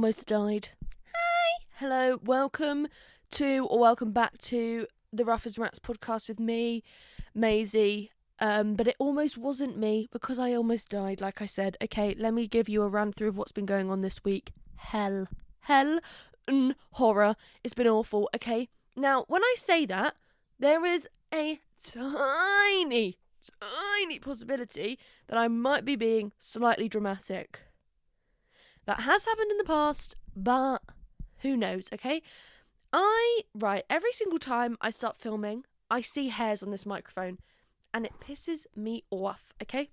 almost died. Hi. Hello, welcome back to the Rough as Rats podcast with me, Maisie. But it almost wasn't me because I almost died, like I said. Okay, let me give you a run through of what's been going on this week. Hell, horror. It's been awful, okay? Now, when I say that, there is a tiny possibility that I might be being slightly dramatic. That has happened in the past, but who knows, okay? Every single time I start filming, I see hairs on this microphone, and it pisses me off, okay?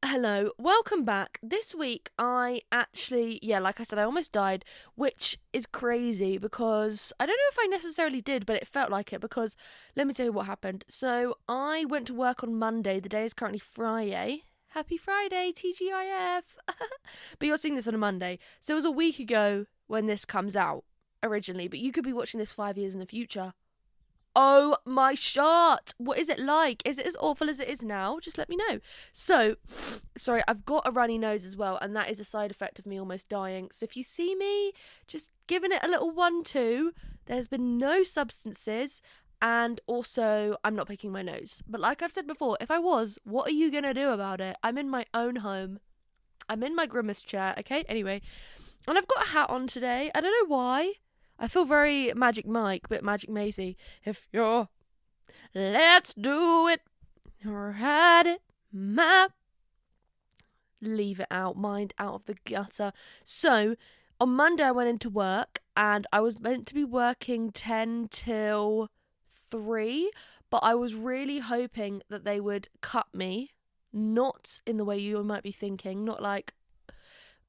Hello, welcome back. This week, like I said, I almost died, which is crazy because I don't know if I necessarily did, but it felt like it because let me tell you what happened. So I went to work on Monday. The day is currently Friday. Happy Friday, TGIF. But you're seeing this on a Monday. So it was a week ago when this comes out originally, but you could be watching this 5 years in the future. Oh my shot! What is it like? Is it as awful as it is now? Just let me know. So, sorry, I've got a runny nose as well, and that is a side effect of me almost dying. So if you see me just giving it a little 1-2, there's been no substances, and also I'm not picking my nose. But like I've said before, if I was, what are you gonna do about it? I'm in my own home. I'm in my grimace chair, okay? Anyway, and I've got a hat on today. I don't know why. I feel very Magic Mike, but Magic Maisie. If you're, let's do it. Or had it, map. Leave it out, mind out of the gutter. So, on Monday I went into work, and I was meant to be working 10 till 3, but I was really hoping that they would cut me, not in the way you might be thinking, not like,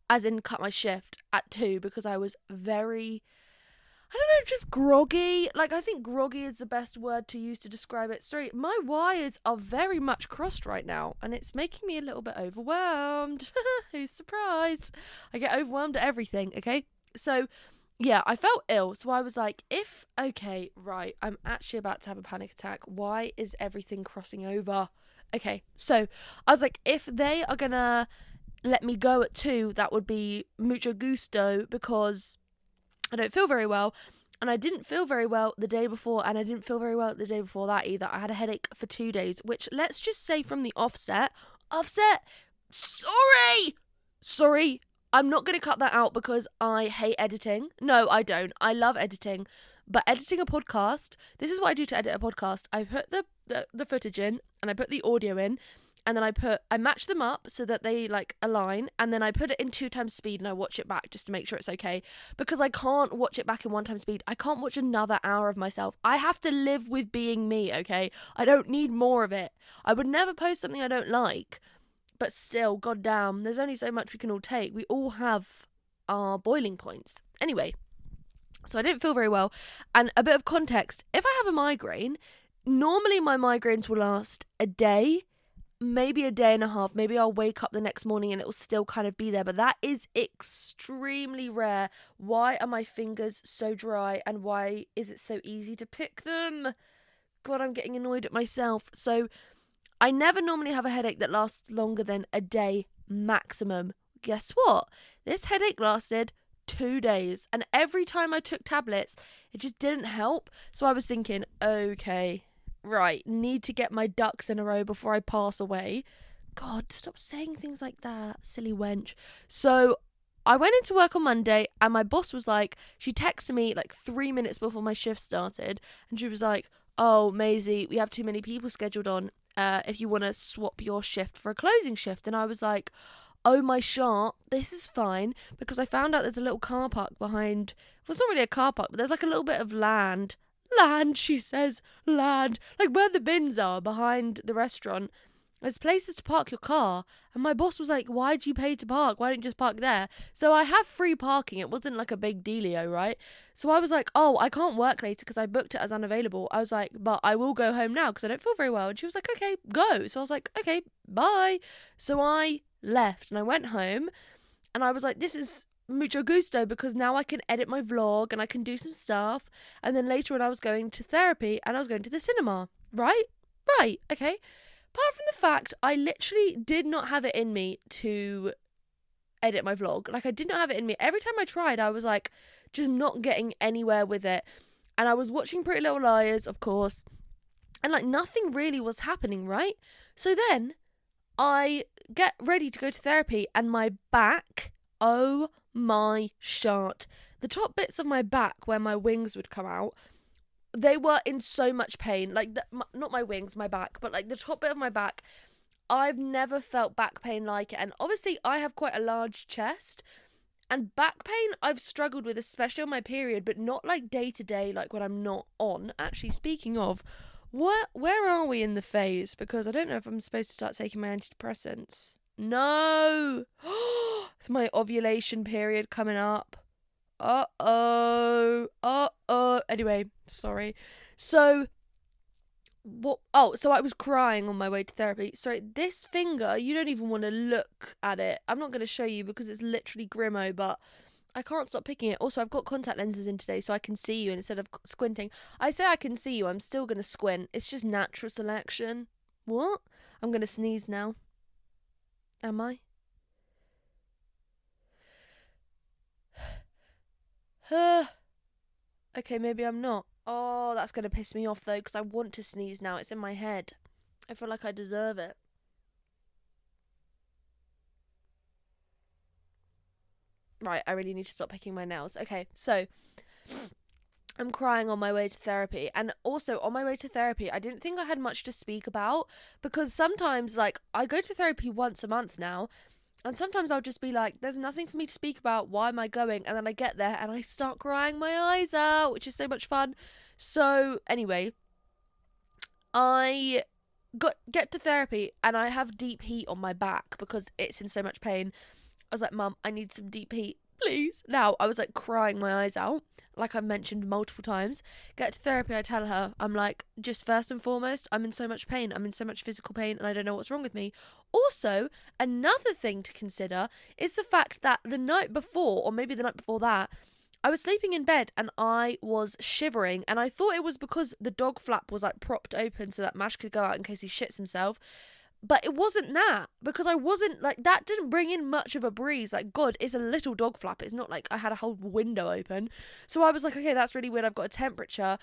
as in cut my shift at 2, because I was very... I don't know, just groggy. Like, I think groggy is the best word to use to describe it. Sorry, my wires are very much crossed right now, and it's making me a little bit overwhelmed. Who's surprised? I get overwhelmed at everything, okay? So, yeah, I felt ill, so I was like, I'm actually about to have a panic attack. Why is everything crossing over? Okay, so I was like, if they are gonna let me go at 2, that would be mucho gusto, because I don't feel very well, and I didn't feel very well the day before, and I didn't feel very well the day before that either. I had a headache for 2 days, which, let's just say from the offset, sorry, I'm not going to cut that out because I hate editing. No, I don't. I love editing, but editing a podcast, this is what I do to edit a podcast. I put the footage in, and I put the audio in, and then I match them up so that they like align, and then I put it in 2 times speed and I watch it back just to make sure it's okay, because I can't watch it back in 1 time speed. I can't watch another hour of myself. I have to live with being me, okay? I don't need more of it. I would never post something I don't like, but still, goddamn, there's only so much we can all take. We all have our boiling points. Anyway, so I didn't feel very well, and a bit of context, if I have a migraine, normally my migraines will last a day, maybe a day and a half. Maybe I'll wake up the next morning and it will still kind of be there, but that is extremely rare. Why are my fingers so dry, and why is it so easy to pick them? God, I'm getting annoyed at myself. So I never normally have a headache that lasts longer than a day maximum. Guess what? This headache lasted 2 days, and every time I took tablets, it just didn't help. So I was thinking, okay, right, need to get my ducks in a row before I pass away. God, stop saying things like that, silly wench. So I went into work on Monday, and my boss was like, she texted me like 3 minutes before my shift started, and she was like, oh, Maisie, we have too many people scheduled on, if you want to swap your shift for a closing shift. And I was like, oh my shot, this is fine, because I found out there's a little car park behind, well, it's not really a car park, but there's like a little bit of land, she says, land, like where the bins are behind the restaurant. There's places to park your car, and my boss was like, why'd you pay to park? Why didn't you just park there? So I have free parking. It wasn't like a big dealio, right? So I was like, oh, I can't work later because I booked it as unavailable. I was like, but I will go home now because I don't feel very well. And she was like, okay, go. So I was like, okay, bye. So I left and I went home, and I was like, this is mucho gusto, because now I can edit my vlog and I can do some stuff. And then later on I was going to therapy and I was going to the cinema. Right, okay. Apart from the fact I literally did not have it in me to edit my vlog. Like, I did not have it in me. Every time I tried, I was like just not getting anywhere with it. And I was watching Pretty Little Liars, of course, and like nothing really was happening, right? So then I get ready to go to therapy, and my back, oh my shot. The top bits of my back where my wings would come out, they were in so much pain. Like, not my wings, my back, but like the top bit of my back. I've never felt back pain like it. And obviously I have quite a large chest, and back pain I've struggled with, especially on my period, but not like day to day, like when I'm not on. Actually, speaking of, where are we in the phase? Because I don't know if I'm supposed to start taking my antidepressants. No! It's my ovulation period coming up. Uh-oh. Anyway, sorry. So, what? Oh, so I was crying on my way to therapy. Sorry, this finger, you don't even want to look at it. I'm not going to show you because it's literally grimo, but I can't stop picking it. Also, I've got contact lenses in today, so I can see you instead of squinting. I say I can see you, I'm still going to squint. It's just natural selection. What? I'm going to sneeze now. Am I? Okay, maybe I'm not. Oh, that's going to piss me off, though, because I want to sneeze now. It's in my head. I feel like I deserve it. Right, I really need to stop picking my nails. Okay, so I'm crying on my way to therapy. And also, on my way to therapy, I didn't think I had much to speak about, because sometimes, like, I go to therapy once a month now, and sometimes I'll just be like, there's nothing for me to speak about. Why am I going? And then I get there and I start crying my eyes out, which is so much fun. So anyway, I get to therapy and I have deep heat on my back because it's in so much pain. I was like, Mum, I need some deep heat, please. Now, I was like crying my eyes out, like I've mentioned multiple times. Get to therapy, I tell her, I'm like, just first and foremost, I'm in so much pain. I'm in so much physical pain and I don't know what's wrong with me. Also, another thing to consider is the fact that the night before, or maybe the night before that, I was sleeping in bed and I was shivering, and I thought it was because the dog flap was like propped open so that Mash could go out in case he shits himself. But it wasn't that, because I wasn't, like, that didn't bring in much of a breeze. Like, God, it's a little dog flap. It's not like I had a whole window open. So I was like, okay, that's really weird. I've got a temperature,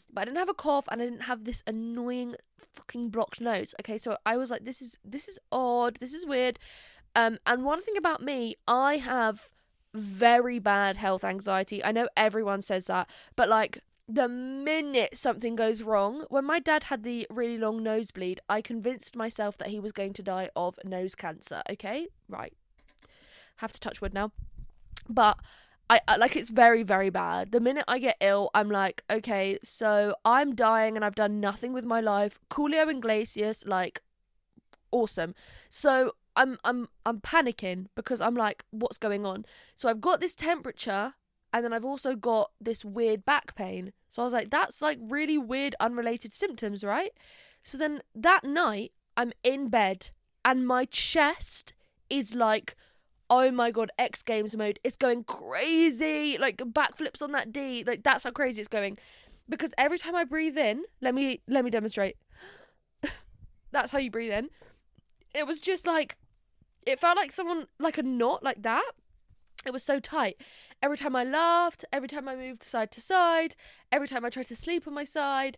but I didn't have a cough and I didn't have this annoying fucking blocked nose. Okay, so I was like, this is odd. This is weird. And one thing about me, I have very bad health anxiety. I know everyone says that, but like, the minute something goes wrong, when my dad had the really long nosebleed, I convinced myself that he was going to die of nose cancer. Okay, right, have to touch wood now. But I like, it's very, very bad. The minute I get ill, I'm like, okay, so I'm dying and I've done nothing with my life. Coolio and Glacius, like, awesome. So I'm panicking because I'm like, what's going on? So I've got this temperature, and then I've also got this weird back pain. So I was like, that's like really weird, unrelated symptoms, right? So then that night, I'm in bed and my chest is like, oh my God, X Games mode. It's going crazy. Like backflips on that D. Like, that's how crazy it's going. Because every time I breathe in, let me demonstrate. That's how you breathe in. It was just like, it felt like someone, like a knot like that. It was so tight. Every time I laughed, every time I moved side to side, every time I tried to sleep on my side,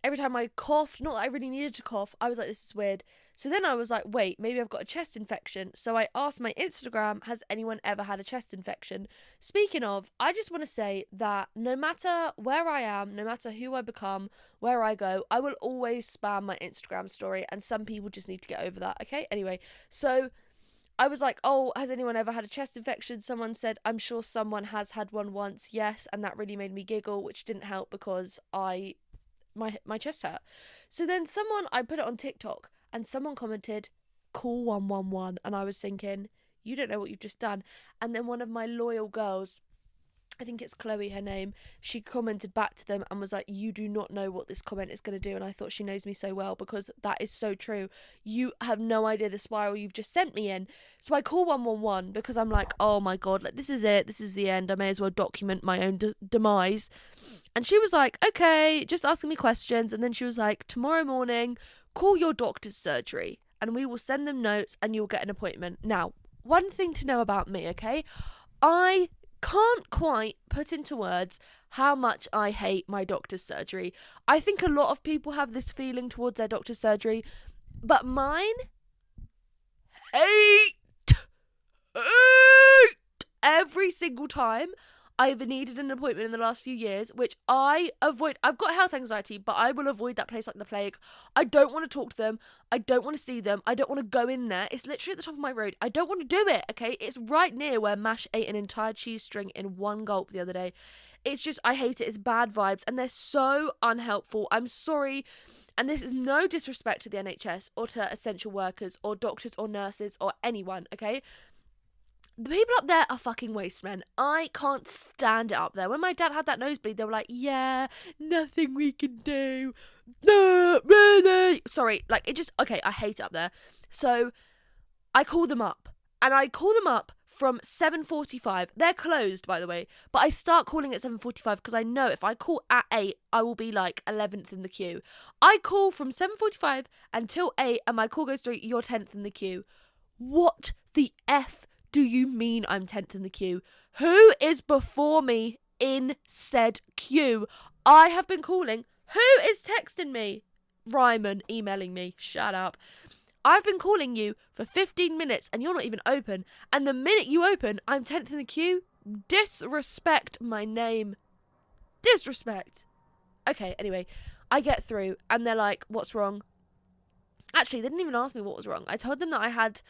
every time I coughed, not that I really needed to cough, I was like, this is weird. So then I was like, wait, maybe I've got a chest infection. So I asked my Instagram, has anyone ever had a chest infection? Speaking of, I just want to say that no matter where I am, no matter who I become, where I go, I will always spam my Instagram story, and some people just need to get over that, okay? Anyway, so I was like, oh, has anyone ever had a chest infection? Someone said, I'm sure someone has had one once. Yes. And that really made me giggle, which didn't help because my chest hurt. So then I put it on TikTok and someone commented, call 111. And I was thinking, you don't know what you've just done. And then one of my loyal girls, I think it's Chloe, her name, she commented back to them and was like, you do not know what this comment is going to do. And I thought, she knows me so well, because that is so true. You have no idea the spiral you've just sent me in. So I call 111 because I'm like, oh my God, like, this is it. This is the end. I may as well document my own demise. And she was like, okay, just asking me questions. And then she was like, tomorrow morning, call your doctor's surgery and we will send them notes and you'll get an appointment. Now, one thing to know about me, okay? I can't quite put into words how much I hate my doctor's surgery. I think a lot of people have this feeling towards their doctor's surgery, but mine hate every single time I ever needed an appointment in the last few years, which I avoid. I've got health anxiety, but I will avoid that place like the plague. I don't want to talk to them. I don't want to see them. I don't want to go in there. It's literally at the top of my road. I don't want to do it, okay? It's right near where Mash ate an entire cheese string in one gulp the other day. It's just, I hate it. It's bad vibes, and they're so unhelpful. I'm sorry, and this is no disrespect to the NHS or to essential workers or doctors or nurses or anyone, okay? The people up there are fucking waste men. I can't stand it up there. When my dad had that nosebleed, they were like, yeah, nothing we can do. No, really? Sorry, like, it just, okay, I hate it up there. So I call them up, and I call them up from 7:45. They're closed, by the way, but I start calling at 7:45 because I know if I call at 8, I will be like 11th in the queue. I call from 7:45 until 8, and my call goes through, you're 10th in the queue. What the F do you mean I'm 10th in the queue? Who is before me in said queue? I have been calling. Who is texting me? Ryman emailing me. Shut up. I've been calling you for 15 minutes and you're not even open. And the minute you open, I'm 10th in the queue? Disrespect my name. Disrespect. Okay, anyway, I get through and they're like, what's wrong? Actually, they didn't even ask me what was wrong. I told them that I had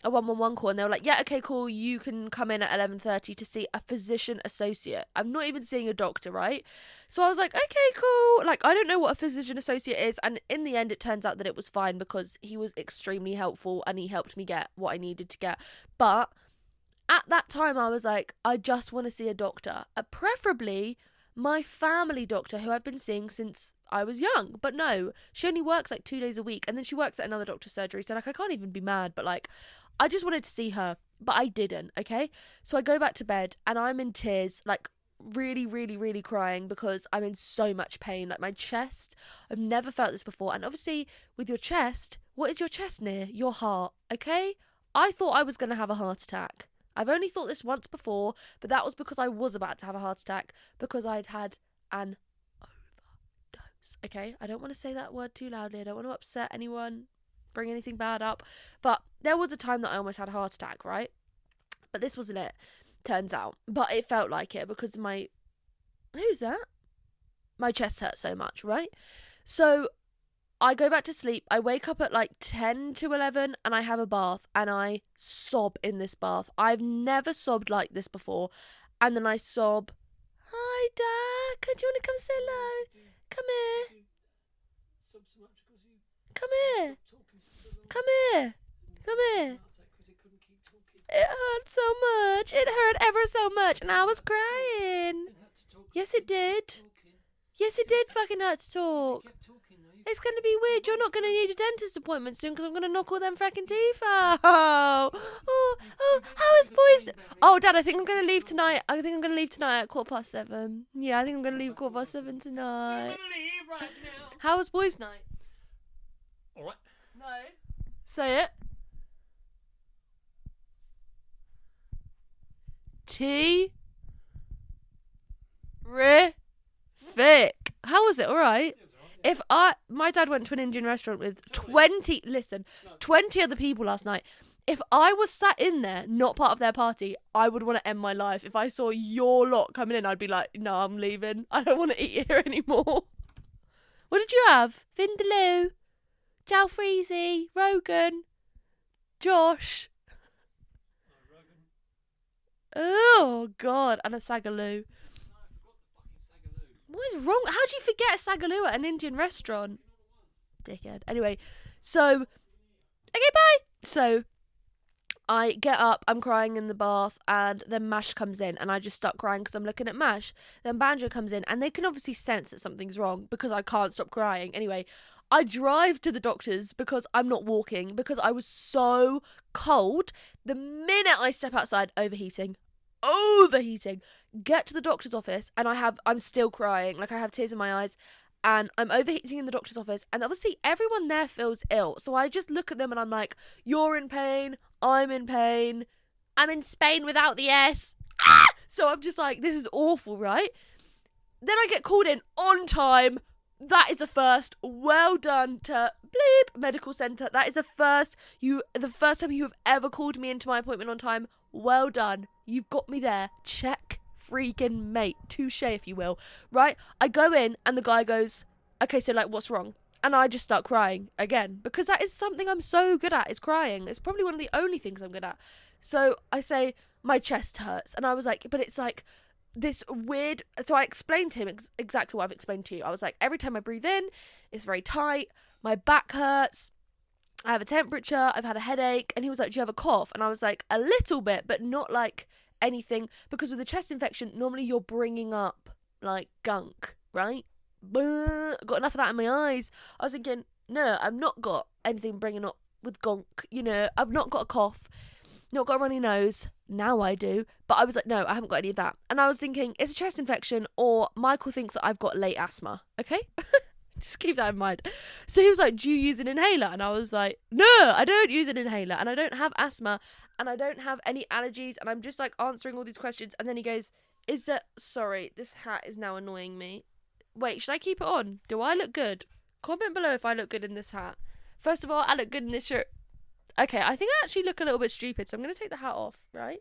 a 111 call, and they were like, yeah, okay, cool, you can come in at 11:30 to see a physician associate. I'm not even seeing a doctor, right? So I was like, okay, cool. Like, I don't know what a physician associate is, and in the end it turns out that it was fine because he was extremely helpful and he helped me get what I needed to get. But at that time I was like, I just want to see a doctor, preferably my family doctor who I've been seeing since I was young. But no, she only works like 2 days a week, and then she works at another doctor's surgery, so like I can't even be mad, but like I just wanted to see her, but I didn't, okay? So I go back to bed and I'm in tears, like really, really, really crying because I'm in so much pain. Like my chest, I've never felt this before. And obviously with your chest, what is your chest near? Your heart, okay? I thought I was going to have a heart attack. I've only thought this once before, but that was because I was about to have a heart attack because I'd had an overdose, okay? I don't want to say that word too loudly. I don't want to upset anyone, bring anything bad up, but there was a time that I almost had a heart attack, right? But this wasn't it, turns out. But it felt like it because who's that? My chest hurt so much, right? So I go back to sleep. I wake up at like 10 to 11 and I have a bath and I sob in this bath. I've never sobbed like this before. And then I sob, hi Dad, do you want to come say hello? Come here. Come here. Come here. Come here. It hurt so much. It hurt ever so much. And I was crying. Yes, it did. Yes, it did fucking hurt to talk. It's going to be weird. You're not going to need a dentist appointment soon because I'm going to knock all them fracking teeth out. Oh, how is boys? Oh, Dad, I think I'm going to leave tonight. I think I'm going to leave tonight at 7:15. Yeah, I think I'm going to leave at 7:15 tonight. I'm going to leave right now. How was boys' night? All right. No. Say it. Terrific. How was it? All right. If my dad went to an Indian restaurant with 20 other people last night. If I was sat in there, not part of their party, I would want to end my life. If I saw your lot coming in, I'd be like, no, I'm leaving. I don't want to eat here anymore. What did you have? Vindaloo, Jalfreezy, Rogan, Josh. Oh, God. And a Sagaloo. What is wrong? How do you forget a Sagaloo at an Indian restaurant? Dickhead. Anyway, so, okay, bye. So, I get up, I'm crying in the bath, and then Mash comes in, and I just start crying because I'm looking at Mash. Then Banjo comes in, and they can obviously sense that something's wrong because I can't stop crying. Anyway, I drive to the doctor's because I'm not walking because I was so cold. The minute I step outside, overheating, get to the doctor's office, and I'm still crying. Like, I have tears in my eyes, and I'm overheating in the doctor's office, and obviously everyone there feels ill. So I just look at them and I'm like, you're in pain, I'm in pain, I'm in Spain without the S. Ah! So I'm just like, this is awful, right? Then I get called in on time. That is a first. Well done to Bleep Medical Centre. That is a first. The first time you have ever called me into my appointment on time. Well done. You've got me there. Check freaking mate. Touche, if you will. Right? I go in and the guy goes, okay, so like, what's wrong? And I just start crying again because that is something I'm so good at, is crying. It's probably one of the only things I'm good at. So I say, my chest hurts. And I was like, but it's like this weird. So I explained to him exactly what I've explained to you. I was like, every time I breathe in, it's very tight. My back hurts. I have a temperature. I've had a headache. And he was like, do you have a cough? And I was like, a little bit, but not like anything. Because with a chest infection, normally you're bringing up like gunk, right? Got enough of that in my eyes. I was thinking, no, I've not got anything bringing up with gunk. You know, I've not got a cough, not got a runny nose. Now I do. But I was like, no, I haven't got any of that. And I was thinking, it's a chest infection, or Michael thinks that I've got late asthma. Okay? Just keep that in mind. So he was like, do you use an inhaler? And I was like, no, I don't use an inhaler. And I don't have asthma. And I don't have any allergies. And I'm just like answering all these questions. And then he goes, sorry, this hat is now annoying me. Wait, should I keep it on? Do I look good? Comment below if I look good in this hat. First of all, I look good in this shirt. Okay, I think I actually look a little bit stupid, so I'm going to take the hat off, right?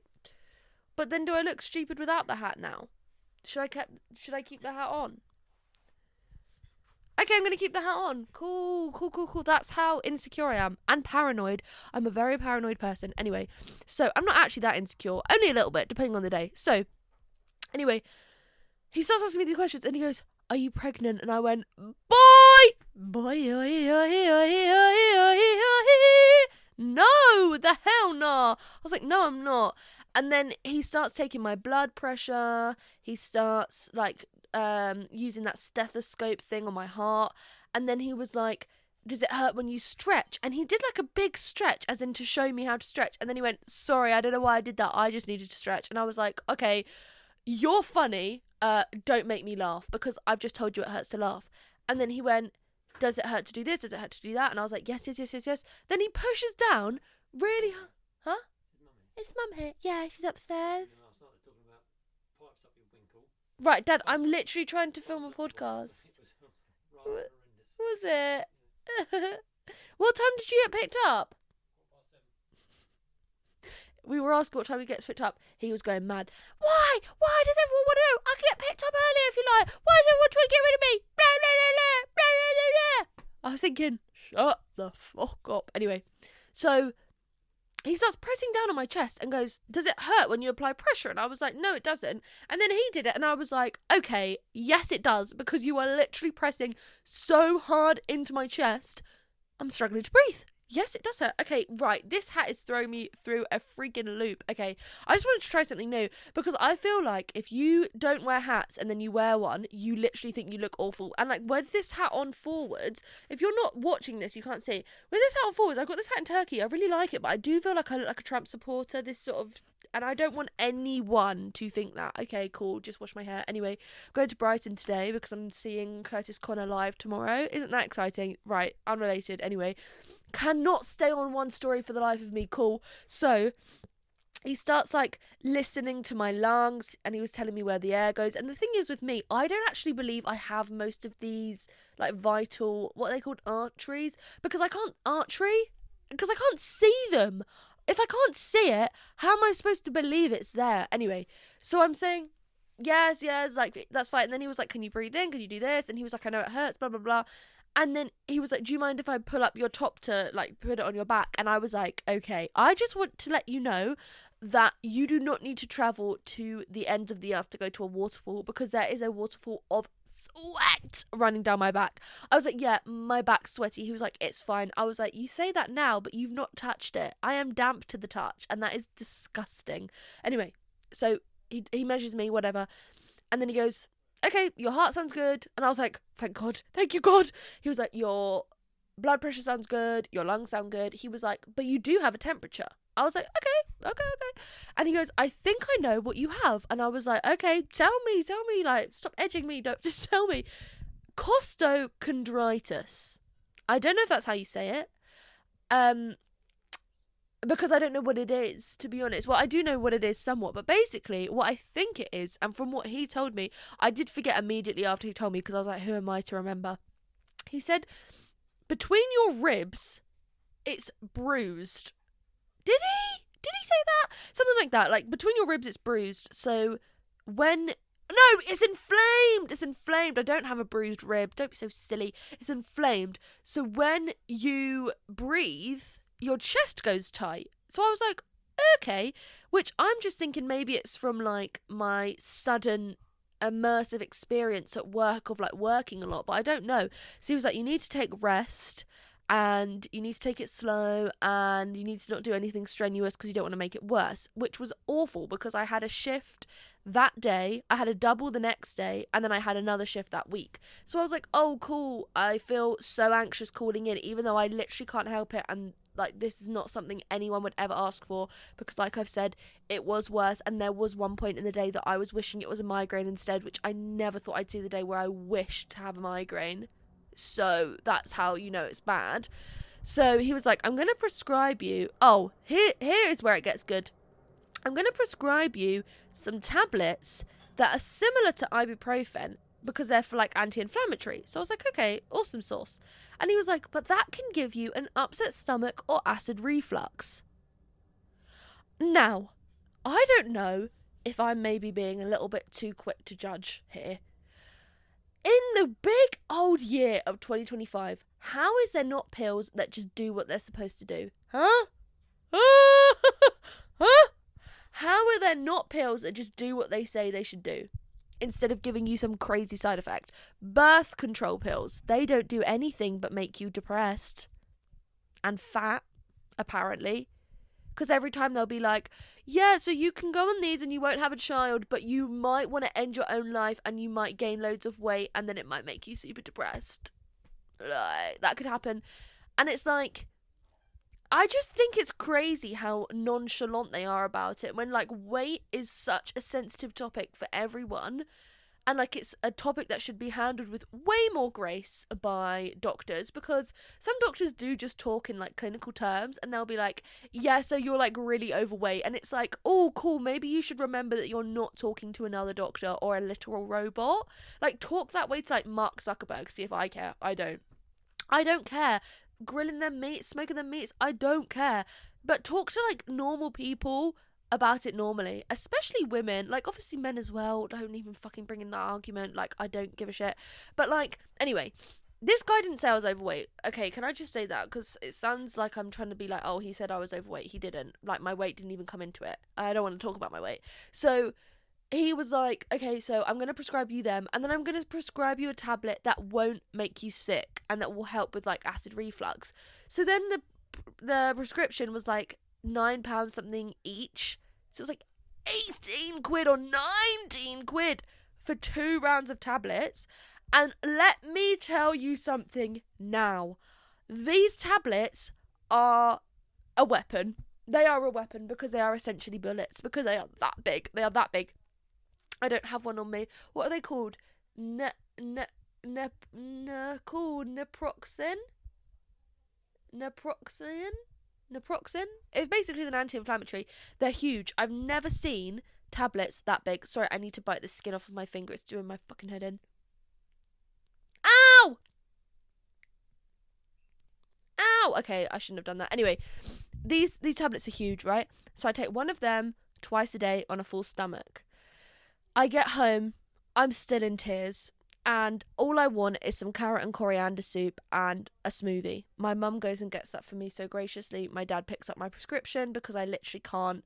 But then do I look stupid without the hat now? Should I keep the hat on? Okay, I'm going to keep the hat on. Cool. That's how insecure I am. And paranoid. I'm a very paranoid person. Anyway, so I'm not actually that insecure. Only a little bit, depending on the day. So, anyway, he starts asking me these questions, and he goes, are you pregnant? And I went, no, the hell no. I was like, no, I'm not. And then he starts taking my blood pressure. He starts like using that stethoscope thing on my heart. And then he was like, does it hurt when you stretch? And he did like a big stretch, as in to show me how to stretch. And then he went, sorry, I don't know why I did that. I just needed to stretch. And I was like, okay, you're funny. Don't make me laugh because I've just told you it hurts to laugh. And then he went, does it hurt to do this? Does it hurt to do that? And I was like, yes. Then he pushes down really, huh? Is Mum here? Yeah, she's upstairs. I started talking about pipes up your winkle. Right, Dad, I'm literally trying to film a podcast. It was rather horrendous. Was it? What time did you get picked up? 7:15. We were asking what time we get picked up. He was going mad. Why? Why does everyone want to know? I can get picked up earlier if you like. Why does everyone try to get rid of me? Blah, blah, blah, blah, blah, blah, blah. I was thinking, shut the fuck up. Anyway, so he starts pressing down on my chest and goes, does it hurt when you apply pressure? And I was like, no, it doesn't. And then he did it and I was like, okay, yes, it does, because you are literally pressing so hard into my chest. I'm struggling to breathe. Yes, it does hurt. Okay, right. This hat is throwing me through a freaking loop. Okay, I just wanted to try something new because I feel like if you don't wear hats and then you wear one, you literally think you look awful. And like with this hat on forwards, if you're not watching this, you can't see. With this hat on forwards, I got this hat in Turkey. I really like it, but I do feel like I look like a Trump supporter. This sort of, and I don't want anyone to think that. Okay, cool. Just wash my hair. Anyway, I'm going to Brighton today because I'm seeing Curtis Connor live tomorrow. Isn't that exciting? Right, unrelated. Anyway. Cannot stay on one story for the life of me. Cool. So he starts like listening to my lungs and he was telling me where the air goes. And the thing is with me, I don't actually believe I have most of these like vital, what are they called, arteries, because I can't see them. If I can't see it, how am I supposed to believe it's there? Anyway, so I'm saying yes, like that's fine. And then he was like, can you breathe in? Can you do this? And he was like, I know it hurts, blah, blah, blah. And then he was like, do you mind if I pull up your top to like put it on your back? And I was like, okay, I just want to let you know that you do not need to travel to the ends of the earth to go to a waterfall, because there is a waterfall of sweat running down my back. I was like, yeah, my back's sweaty. He was like, it's fine. I was like, you say that now, but you've not touched it. I am damp to the touch, and that is disgusting. Anyway, so he measures me, whatever. And then he goes, okay, your heart sounds good. And I was like, thank God. Thank you, God. He was like, your blood pressure sounds good. Your lungs sound good. He was like, but you do have a temperature. I was like, okay. And he goes, I think I know what you have. And I was like, okay, tell me, like, stop edging me. Don't just tell me. Costochondritis. I don't know if that's how you say it. because I don't know what it is, to be honest. Well, I do know what it is somewhat, but basically what I think it is, and from what he told me, I did forget immediately after he told me because I was like, who am I to remember? He said, between your ribs, it's bruised. Did he? Did he say that? Something like that. Like, between your ribs, it's bruised. So when... No, it's inflamed. It's inflamed. I don't have a bruised rib. Don't be so silly. It's inflamed. So when you breathe, your chest goes tight. So I was like, okay. Which I'm just thinking maybe it's from, like, my sudden immersive experience at work of, like, working a lot. But I don't know. So he was like, you need to take rest. And you need to take it slow, and you need to not do anything strenuous because you don't want to make it worse, which was awful because I had a shift that day, I had a double the next day, and then I had another shift that week. So I was like, oh, cool. I feel so anxious calling in, even though I literally can't help it, and like, this is not something anyone would ever ask for because, like I've said, it was worse. And there was one point in the day that I was wishing it was a migraine instead, which I never thought I'd see the day where I wished to have a migraine. So that's how you know it's bad. So he was like, I'm going to prescribe you. Oh, here is where it gets good. I'm going to prescribe you some tablets that are similar to ibuprofen because they're for, like, anti-inflammatory. So I was like, okay, awesome sauce. And he was like, but that can give you an upset stomach or acid reflux. Now, I don't know if I'm maybe being a little bit too quick to judge here. In the big old year of 2025, how is there not pills that just do what they're supposed to do? Huh? Huh? How are there not pills that just do what they say they should do instead of giving you some crazy side effect? Birth control pills, they don't do anything but make you depressed and fat, apparently. Because every time they'll be like, yeah, so you can go on these and you won't have a child, but you might want to end your own life and you might gain loads of weight and then it might make you super depressed. Like, that could happen. And it's like, I just think it's crazy how nonchalant they are about it when, like, weight is such a sensitive topic for everyone. And, like, it's a topic that should be handled with way more grace by doctors, because some doctors do just talk in, like, clinical terms and they'll be like, yeah, so you're, like, really overweight. And it's like, oh, cool, maybe you should remember that you're not talking to another doctor or a literal robot. Like, talk that way to, like, Mark Zuckerberg, see if I care. I don't care. Grilling them meats, smoking them meats, I don't care. But talk to, like, normal people about it normally, especially women. Like, obviously men as well, don't even fucking bring in that argument. Like, I don't give a shit. But, like, anyway, this guy didn't say I was overweight. Okay, can I just say that? Because it sounds like I'm trying to be like, oh, he said I was overweight. He didn't. Like, my weight didn't even come into it. I don't want to talk about my weight. So he was like, okay, so I'm going to prescribe you them, and then I'm going to prescribe you a tablet that won't make you sick and that will help with, like, acid reflux. So then the prescription was like £9 something each. So it was like 18 quid or 19 quid for 2 rounds of tablets. And let me tell you something now. These tablets are a weapon. They are a weapon because they are essentially bullets, because they are that big. They are that big. I don't have one on me. What are they called? Called naproxen? Naproxen? It's basically an anti-inflammatory. They're huge. I've never seen tablets that big. Sorry, I need to bite the skin off of my finger. It's doing my fucking head in. Ow! Ow! Okay, I shouldn't have done that. Anyway, these tablets are huge, right? So I take one of them twice a day on a full stomach. I get home, I'm still in tears, and all I want is some carrot and coriander soup and a smoothie. My mum goes and gets that for me so graciously. My dad picks up my prescription because I literally can't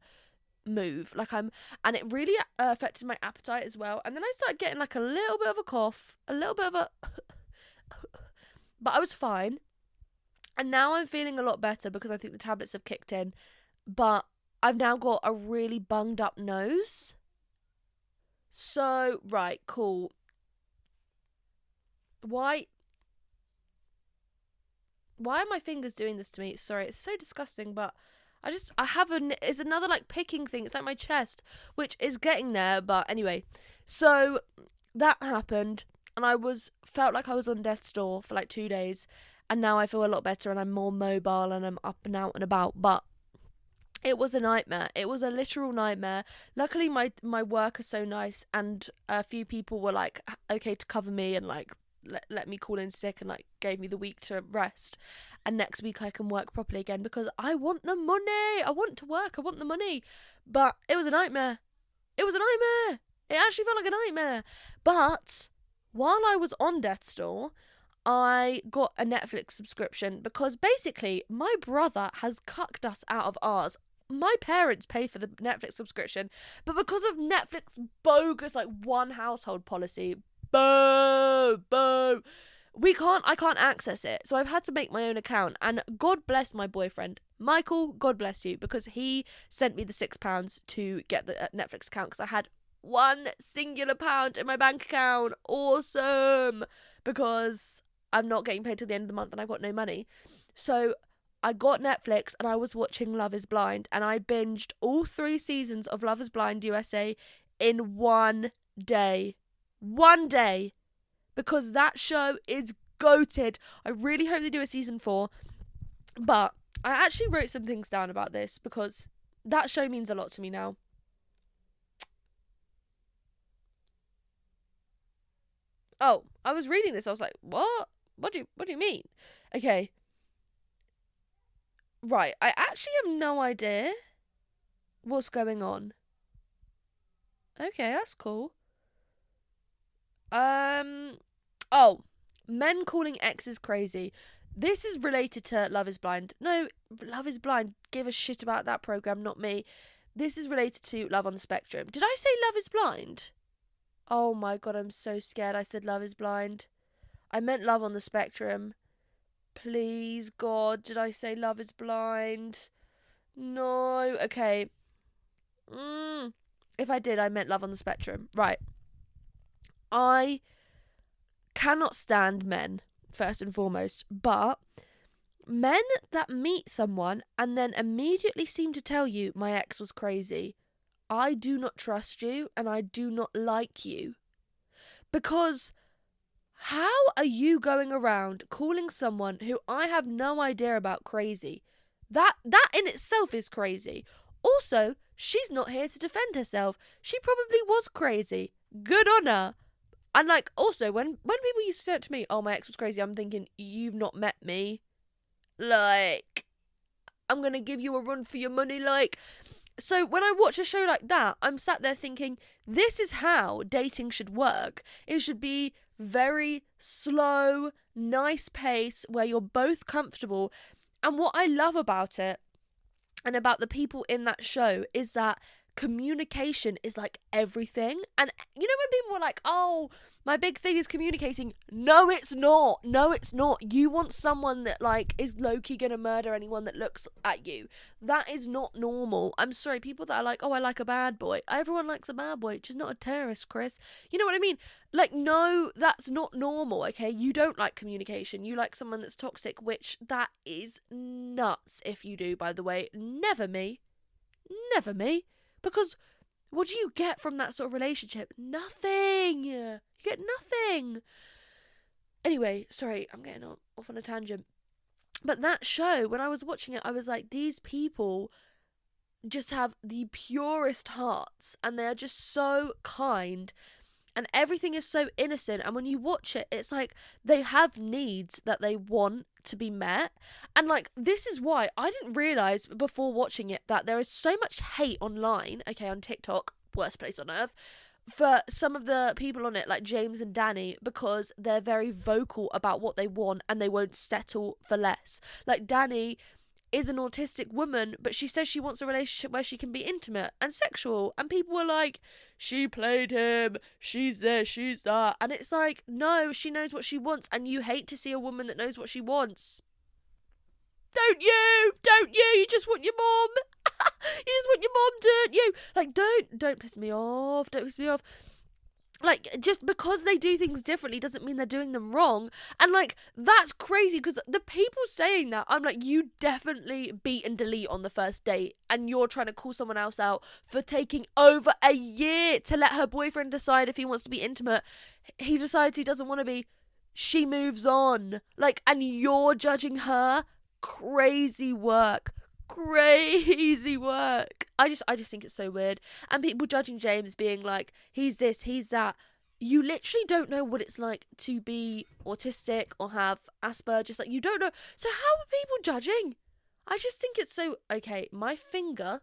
move. And it really affected my appetite as well. And then I started getting, like, a little bit of a cough, a little bit of a... but I was fine. And now I'm feeling a lot better because I think the tablets have kicked in. But I've now got a really bunged up nose. So, right, cool. Why are my fingers doing this to me? Sorry, it's so disgusting, but it's another, like, picking thing. It's like my chest, which is getting there, but anyway. So, that happened, and felt like I was on death's door for, like, 2 days, and now I feel a lot better, and I'm more mobile, and I'm up and out and about, but It was a nightmare. It was a literal nightmare. Luckily, my work is so nice, and a few people were like okay to cover me and like let me call in sick and like gave me the week to rest. And next week I can work properly again because I want the money. I want to work. I want the money. But it was a nightmare. It was a nightmare. It actually felt like a nightmare. But while I was on death's door, I got a Netflix subscription because basically my brother has cucked us out of ours. My parents pay for the Netflix subscription, but because of Netflix bogus like one household policy, boo, I can't access it. So I've had to make my own account, and God bless my boyfriend, Michael, God bless you, because he sent me the £6 to get the Netflix account because I had one singular pound in my bank account. Awesome. Because I'm not getting paid till the end of the month and I've got no money. So I got Netflix and I was watching Love is Blind, and I binged all 3 seasons of Love is Blind USA in one day. One day. Because that show is goated. I really hope they do a season 4. But I actually wrote some things down about this because that show means a lot to me now. Oh, I was reading this. I was like, what? What do you mean? Okay. Right. I actually have no idea what's going on. Okay, that's cool. Oh, men calling exes crazy. This is related to Love is Blind. No, Love is Blind. Give a shit about that program, not me. This is related to Love on the Spectrum. Did I say Love is Blind? Oh my god, I'm so scared I said Love is Blind. I meant Love on the Spectrum. Please, God, did I say Love is Blind? No. Okay. If I did, I meant Love on the Spectrum. Right. I cannot stand men, first and foremost, but men that meet someone and then immediately seem to tell you my ex was crazy. I do not trust you and I do not like you. Because how are you going around calling someone who I have no idea about crazy? That in itself is crazy. Also, she's not here to defend herself. She probably was crazy. Good on her. And like, also, when people used to say it to me, oh, my ex was crazy, I'm thinking, you've not met me. Like, I'm going to give you a run for your money. Like, so when I watch a show like that, I'm sat there thinking, this is how dating should work. It should be very slow, nice pace, where you're both comfortable. And what I love about it, and about the people in that show, is that communication is like everything. And you know when people were like, oh, my big thing is communicating. No, it's not. No, it's not. You want someone that like is low-key gonna murder anyone that looks at you. That is not normal. I'm sorry, people that are like, oh, I like a bad boy. Everyone likes a bad boy, just not a terrorist, Chris. You know what I mean? Like, no, that's not normal, okay? You don't like communication. You like someone that's toxic, which that is nuts if you do, by the way. Never me. Never me. Because what do you get from that sort of relationship? Nothing. You get nothing. Anyway, sorry, I'm getting off on a tangent. But that show, when I was watching it, I was like, these people just have the purest hearts and they're just so kind and everything is so innocent. And when you watch it, it's like they have needs that they want to be met. And like, this is why I didn't realise before watching it that there is so much hate online, okay, on TikTok, worst place on earth, for some of the people on it, like James and Danny, because they're very vocal about what they want and they won't settle for less. Like, Danny is an autistic woman, but she says she wants a relationship where she can be intimate and sexual. And people were like, she played him, she's this, she's that. And it's like, no, she knows what she wants. And you hate to see a woman that knows what she wants. Don't you? Don't you? You just want your mom. You just want your mom, don't you? Like, don't piss me off. Don't piss me off. Like, just because they do things differently doesn't mean they're doing them wrong. And, like, that's crazy because the people saying that, I'm like, you definitely beat and delete on the first date and you're trying to call someone else out for taking over a year to let her boyfriend decide if he wants to be intimate. He decides he doesn't want to be. She moves on. Like, and you're judging her. Crazy work. crazy work. I just think it's so weird. And people judging James, being like, he's this, he's that. You literally don't know what it's like to be autistic or have Asperger's. Like, you don't know. So how are people judging? I just think it's so okay. My finger,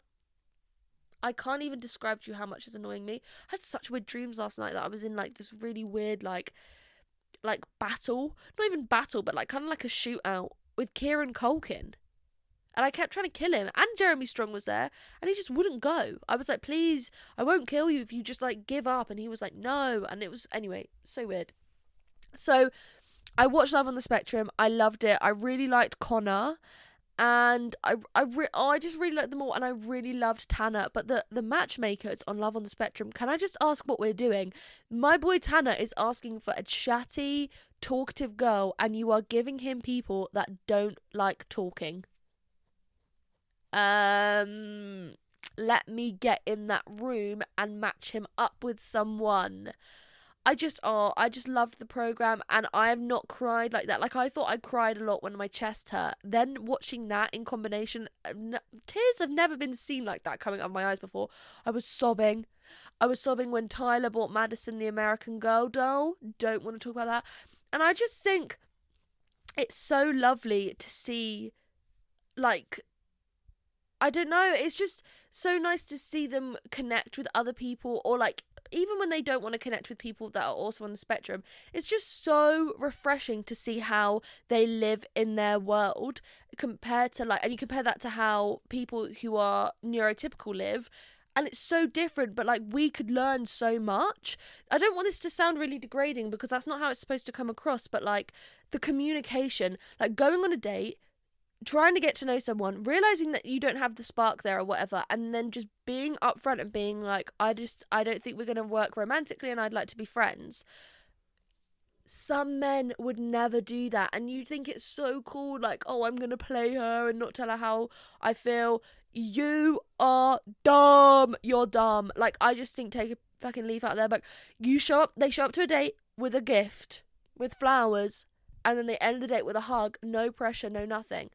I can't even describe to you how much it's annoying me. I had such weird dreams last night that I was in like this really weird like battle, not even battle, but like kind of like a shootout with Kieran Culkin. And I kept trying to kill him. And Jeremy Strong was there. And he just wouldn't go. I was like, please, I won't kill you if you just like give up. And he was like, no. And it was, anyway, so weird. So I watched Love on the Spectrum. I loved it. I really liked Connor. And I just really liked them all. And I really loved Tanner. But the matchmakers on Love on the Spectrum, can I just ask what we're doing? My boy Tanner is asking for a chatty, talkative girl. And you are giving him people that don't like talking. Let me get in that room and match him up with someone. I just loved the program, and I have not cried like that. Like, I thought I cried a lot when my chest hurt. Then watching that in combination, tears have never been seen like that coming out of my eyes before. I was sobbing. I was sobbing when Tyler bought Madison the American Girl doll. Don't want to talk about that. And I just think it's so lovely to see, like, I don't know, it's just so nice to see them connect with other people, or like, even when they don't want to connect with people that are also on the spectrum, it's just so refreshing to see how they live in their world compared to like, and you compare that to how people who are neurotypical live, and it's so different, but like, we could learn so much. I don't want this to sound really degrading, because that's not how it's supposed to come across, but like, the communication, like going on a date, trying to get to know someone, realizing that you don't have the spark there or whatever, and then just being upfront and being like, I don't think we're going to work romantically and I'd like to be friends. Some men would never do that, and you think it's so cool, like, oh, I'm going to play her and not tell her how I feel. You are dumb. You're dumb. Like, I just think, take a fucking leaf out of their book. They show up to a date with a gift, with flowers, and then they end the date with a hug, no pressure, no nothing.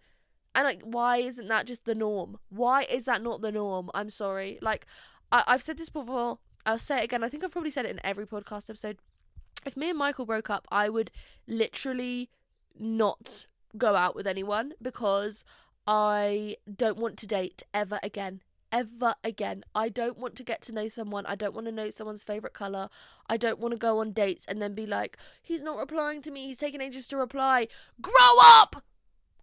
And like, why isn't that just the norm? Why is that not the norm? I'm sorry. Like, I've said this before. I'll say it again. I think I've probably said it in every podcast episode. If me and Michael broke up, I would literally not go out with anyone, because I don't want to date ever again. Ever again. I don't want to get to know someone. I don't want to know someone's favourite colour. I don't want to go on dates and then be like, he's not replying to me. He's taking ages to reply. Grow up!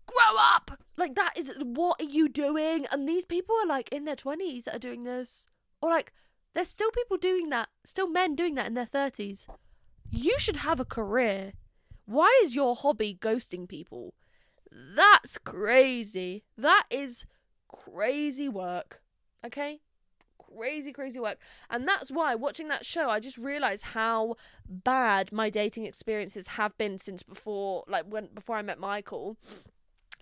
Grow up! Like, that is, what are you doing? And these people are like in their 20s that are doing this. Or like, there's still people doing that, still men doing that in their 30s. You should have a career. Why is your hobby ghosting people? That's crazy. That is crazy work. Okay? Crazy, crazy work. And that's why, watching that show, I just realised how bad my dating experiences have been since before I met Michael.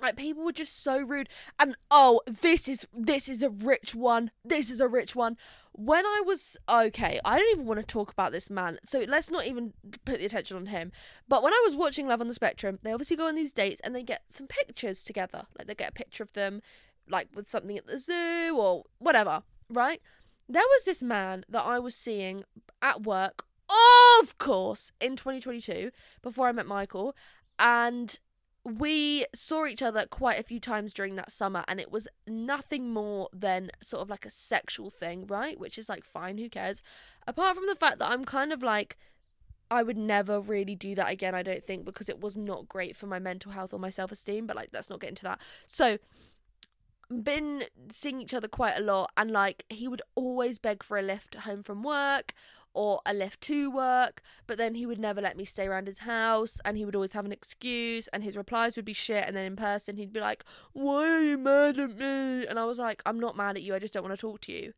Like, people were just so rude. And oh, this is a rich one. This is a rich one. When I was, okay, I don't even want to talk about this man, so let's not even put the attention on him. But when I was watching Love on the Spectrum, they obviously go on these dates and they get some pictures together. Like, they get a picture of them, like, with something at the zoo or whatever, right? There was this man that I was seeing at work, of course, in 2022, before I met Michael, and we saw each other quite a few times during that summer, and it was nothing more than sort of like a sexual thing, right? Which is like, fine, who cares? Apart from the fact that I'm kind of like, I would never really do that again, I don't think, because it was not great for my mental health or my self-esteem, but like, let's not get into that. So, been seeing each other quite a lot, and like, he would always beg for a lift home from work or a lift to work, but then he would never let me stay around his house, and he would always have an excuse, and his replies would be shit, and then in person he'd be like, why are you mad at me? And I was like, I'm not mad at you, I just don't want to talk to you.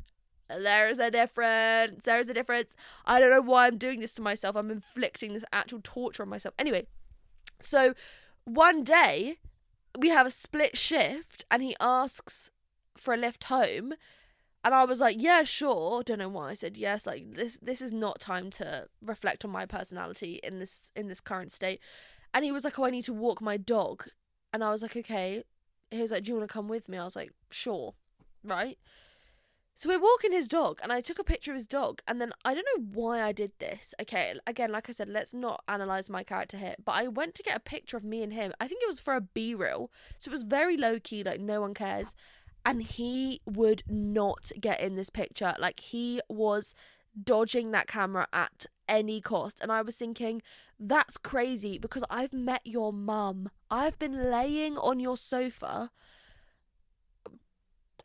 There is a difference. I don't know why I'm doing this to myself. I'm inflicting this actual torture on myself. Anyway, so one day we have a split shift, and he asks for a lift home, and I was like, yeah, sure. Don't know why I said yes. Like, this is not time to reflect on my personality in this current state. And he was like, oh, I need to walk my dog. And I was like, okay, he was like, do you want to come with me? I was like, sure. Right? So we're walking his dog, and I took a picture of his dog, and then I don't know why I did this. Okay, again, like I said, let's not analyze my character here, but I went to get a picture of me and him. I think it was for a B-reel, so it was very low-key, like no one cares, and he would not get in this picture. Like, he was dodging that camera at any cost, and I was thinking, that's crazy, because I've met your mum. I've been laying on your sofa,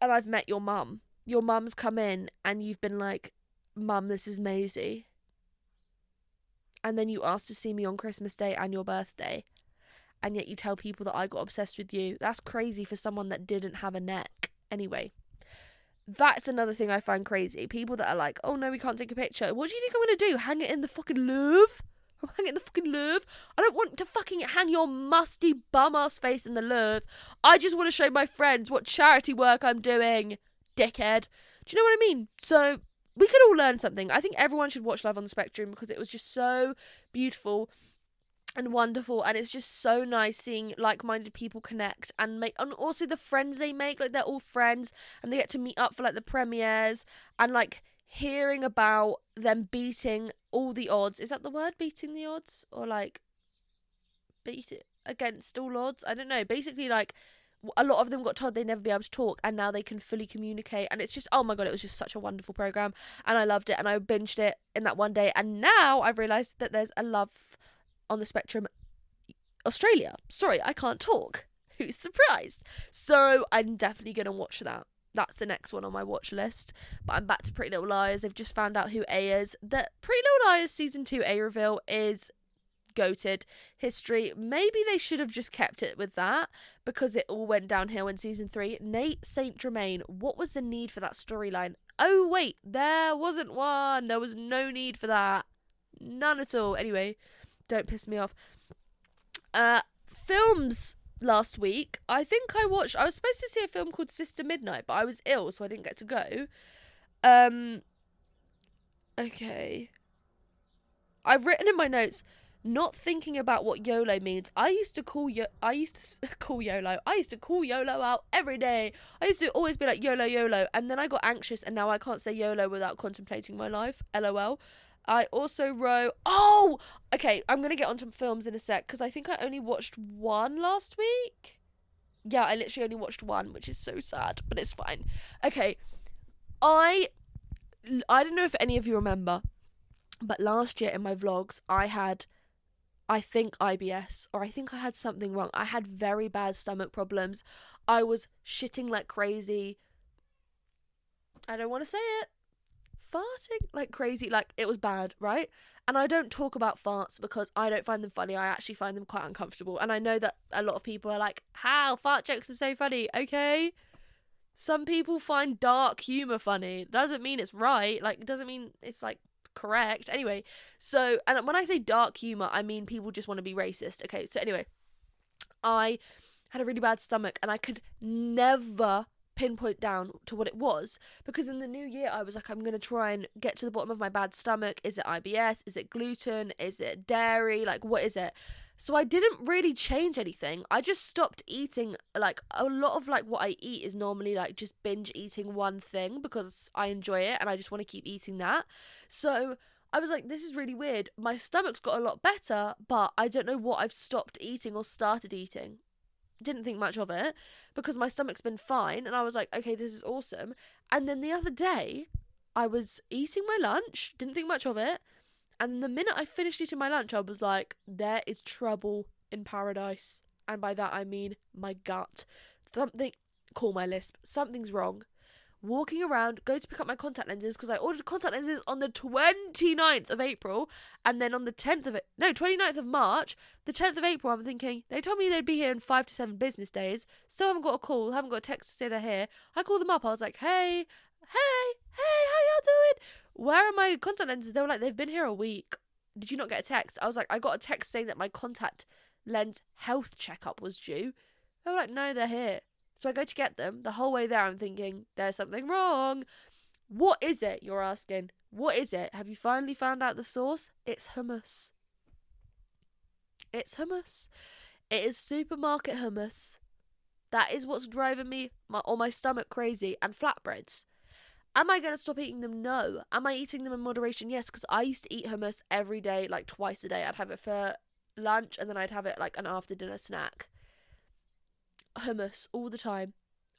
and I've met your mum. Your mum's come in and you've been like, Mum, this is Maisie. And then you asked to see me on Christmas Day and your birthday. And yet you tell people that I got obsessed with you. That's crazy for someone that didn't have a neck. Anyway, that's another thing I find crazy. People that are like, oh no, we can't take a picture. What do you think I'm going to do? Hang it in the fucking Louvre? Hang it in the fucking Louvre? I don't want to fucking hang your musty bum-ass face in the Louvre. I just want to show my friends what charity work I'm doing. Dickhead. Do you know what I mean? So we could all learn something. I think everyone should watch Love on the Spectrum because it was just so beautiful and wonderful, and it's just so nice seeing like-minded people connect and make, and also the friends they make. Like, they're all friends and they get to meet up for like the premieres, and like hearing about them beating all the odds. Is that the word, beating the odds, or like beat it against all odds? I don't know. Basically, like, a lot of them got told they'd never be able to talk, and now they can fully communicate, and it's just, oh my god, it was just such a wonderful program, and I loved it, and I binged it in that one day, and now I've realised that there's a Love on the Spectrum Australia. Sorry, I can't talk. Who's surprised? So I'm definitely going to watch that. That's the next one on my watch list. But I'm back to Pretty Little Liars. They've just found out who A is. That Pretty Little Liars season 2 A reveal is goated history. Maybe they should have just kept it with that, because it all went downhill in season 3. Nate St. Germain, what was the need for that storyline? Oh wait, there wasn't one. There was no need for that. None at all. Anyway, don't piss me off. Films last week. I think I was supposed to see a film called Sister Midnight, but I was ill, so I didn't get to go. Okay. I've written in my notes, not thinking about what YOLO means. I used to call YOLO. I used to call YOLO out every day. I used to always be like YOLO, YOLO, and then I got anxious, and now I can't say YOLO without contemplating my life. LOL. I also wrote, okay, I'm going to get onto films in a sec, because I think I only watched one last week. Yeah, I literally only watched one, which is so sad, but it's fine. Okay, I don't know if any of you remember, but last year in my vlogs, I had, I think, IBS, or I think I had something wrong. I had very bad stomach problems. I was shitting like crazy. I don't want to say it. Farting like crazy. Like, it was bad, right? And I don't talk about farts because I don't find them funny. I actually find them quite uncomfortable. And I know that a lot of people are like, how? Fart jokes are so funny. Okay. Some people find dark humour funny. Doesn't mean it's right. Like, it doesn't mean it's like correct. Anyway, so, and when I say dark humour, I mean people just want to be racist. Okay, so anyway, I had a really bad stomach, and I could never pinpoint down to what it was, because in the new year I was like, I'm going to try and get to the bottom of my bad stomach. Is it IBS? Is it gluten? Is it dairy? Like, what is it? So I didn't really change anything. I just stopped eating. Like, a lot of like what I eat is normally like just binge eating one thing because I enjoy it and I just want to keep eating that. So I was like, this is really weird. My stomach's got a lot better, but I don't know what I've stopped eating or started eating. Didn't think much of it because my stomach's been fine, and I was like, okay, this is awesome. And then the other day I was eating my lunch, didn't think much of it, and the minute I finished eating my lunch I was like, there is trouble in paradise. And by that I mean my gut. Something, call my lisp, something's wrong. Walking around, go to pick up my contact lenses, because I ordered contact lenses on the 29th of April, and then on the 29th of March, the 10th of April, I'm thinking, they told me they'd be here in 5 to 7 business days, still haven't got a call, haven't got a text to say they're here. I called them up, I was like, hey, how y'all doing? Where are my contact lenses? They were like, they've been here a week. Did you not get a text? I was like, I got a text saying that my contact lens health checkup was due. They were like, no, they're here. So I go to get them. The whole way there, I'm thinking, there's something wrong. What is it, you're asking? What is it? Have you finally found out the source? It's hummus. It's hummus. It is supermarket hummus. That is what's driving me or my stomach crazy. And flatbreads. Am I going to stop eating them? No. Am I eating them in moderation? Yes, because I used to eat hummus every day, like twice a day. I'd have it for lunch and then I'd have it like an after dinner snack. Hummus all the time.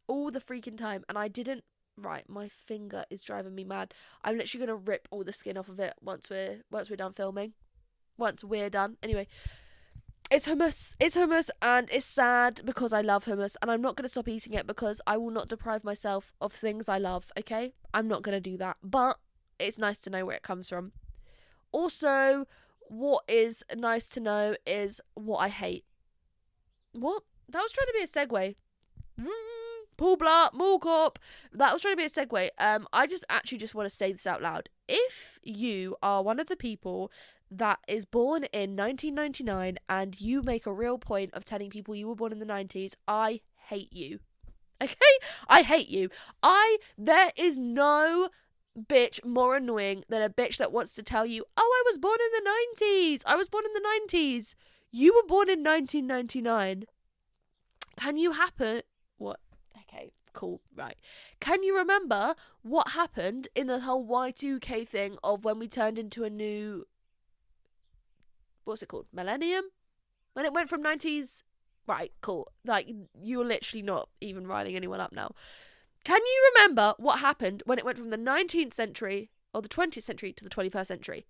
All the freaking time. And I didn't. Right, my finger is driving me mad. I'm literally going to rip all the skin off of it once we're done filming. Once we're done. Anyway, it's hummus. It's hummus, and it's sad because I love hummus, and I'm not going to stop eating it because I will not deprive myself of things I love, okay? I'm not going to do that, but it's nice to know where it comes from. Also, what is nice to know is what I hate. What? That was trying to be a segue. Paul Blart, Mall Cop. That was trying to be a segue. I just want to say this out loud. If you are one of the people that is born in 1999 and you make a real point of telling people you were born in the 90s, I hate you. Okay? I hate you. There is no bitch more annoying than a bitch that wants to tell you, oh, I was born in the 90s. I was born in the 90s. You were born in 1999. Can you happen? What? Okay, cool, right. Can you remember what happened in the whole Y2K thing of when we turned into a new, what's it called, millennium? When it went from 90s, right, cool. Like, you're literally not even riling anyone up now. Can you remember what happened when it went from the 19th century, or the 20th century, to the 21st century?